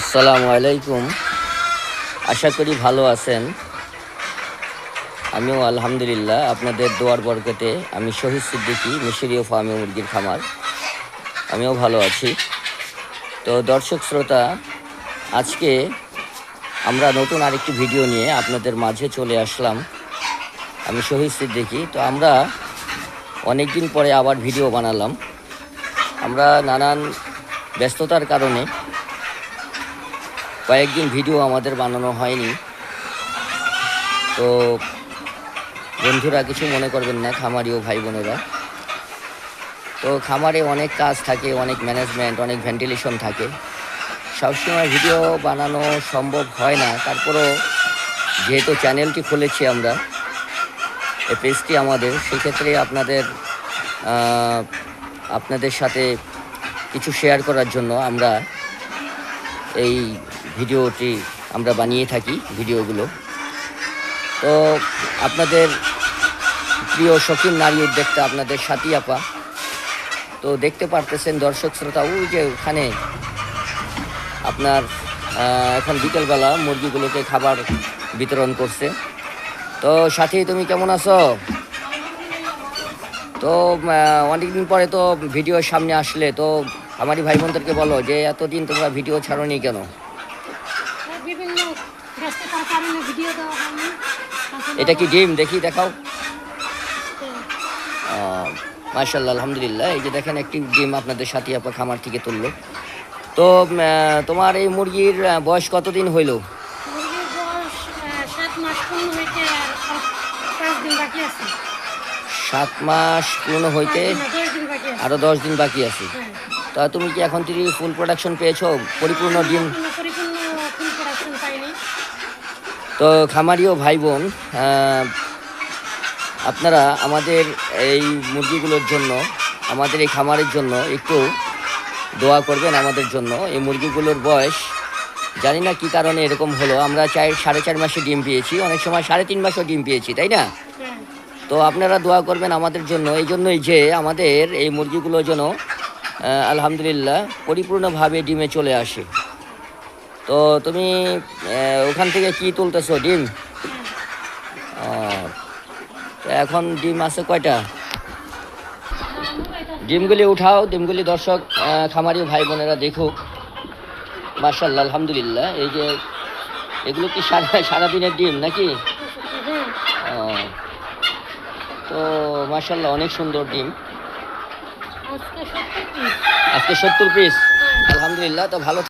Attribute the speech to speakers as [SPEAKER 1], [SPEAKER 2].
[SPEAKER 1] আসসালামু আলাইকুম। আশা করি ভালো আছেন। আমিও আলহামদুলিল্লাহ আপনাদের দোয়ার বরকতে আমি শহীদ সিদ্দিকী মিশরীয় ফার্মে মুরগির খামার, আমিও ভালো আছি। তো দর্শক শ্রোতা, আজকে আমরা নতুন আরেকটি ভিডিও নিয়ে আপনাদের মাঝে চলে আসলাম। আমি শহীদ সিদ্দিকী। তো আমরা অনেক দিন পরে আবার ভিডিও বানালাম। আমরা নানান ব্যস্ততার কারণে কয়েকদিন ভিডিও আমাদের বানানো হয়নি। তো বন্ধুরা কিছু মনে করবেন না, খামারি ও ভাই বোনেরা। তো খামারে অনেক কাজ থাকে, অনেক ম্যানেজমেন্ট, অনেক ভেন্টিলেশন থাকে, সবসময় ভিডিও বানানো সম্ভব হয় না। তারপরও যেহেতু চ্যানেলটি খুলেছি আমরা, এই পেজটি আমাদের, সেক্ষেত্রে আপনাদের সাথে কিছু শেয়ার করার জন্য আমরা এই ভিডিওটি আমরা বানিয়ে থাকি ভিডিওগুলো। তো আপনাদের প্রিয় শৌখিন নারী উদ্যোক্তা আপনাদের সাথী আপা, তো দেখতে পারতেছেন দর্শক শ্রোতা, ওই যে ওখানে আপনার এখন বিকেলবেলা মুরগিগুলোকে খাবার বিতরণ করছে। তো সাথী, তুমি কেমন আছো? তো অনেকদিন পরে তো ভিডিওর সামনে আসলে, তো আমারই ভাই বোনদেরকে বলো যে এতদিন তোমরা ভিডিও ছাড়োনি কেন? এটা কি ডিম? দেখি, দেখাও। মাশাআল্লাহ, আলহামদুলিল্লাহ। এই যে দেখেন, একটি ডিম আপনাদের সাথী আপা খামার থেকে তুললো। তো তোমার এই মুরগির বয়স কতদিন হইল? 7 মাস পূর্ণ হইতে আরো 10 দিন বাকি আছে। তা তুমি কি এখন থেকে ফুল প্রোডাকশন পেয়েছো, পরিপূর্ণ ডিম? তো খামারিও ভাই বোন, আপনারা আমাদের এই মুরগিগুলোর জন্য, আমাদের এই খামারের জন্য একটু দোয়া করবেন আমাদের জন্য। এই মুরগিগুলোর বয়স জানি না কী কারণে এরকম হলো। আমরা 4.5 মাসে ডিম পেয়েছি, অনেক সময় 3.5 মাসও ডিম পেয়েছি, তাই না? তো আপনারা দোয়া করবেন আমাদের জন্য, এই জন্যই যে আমাদের এই মুরগিগুলো যেন আলহামদুলিল্লাহ পরিপূর্ণভাবে ডিমে চলে আসে। তো তুমি ওখান থেকে কি তুলতেছো, ডিম? এখন ডিম আছে কয়টা? ডিমগুলি উঠাও, ডিমগুলি দর্শক খামারি ভাই বোনেরা দেখুক। মাশাআল্লাহ, আলহামদুলিল্লাহ। এই যে এগুলো কি সারাদিনের ডিম নাকি? তো মাশাআল্লাহ, অনেক সুন্দর ডিম। আজকে 70 পিস। আলহামদুলিল্লাহ। তো ভালো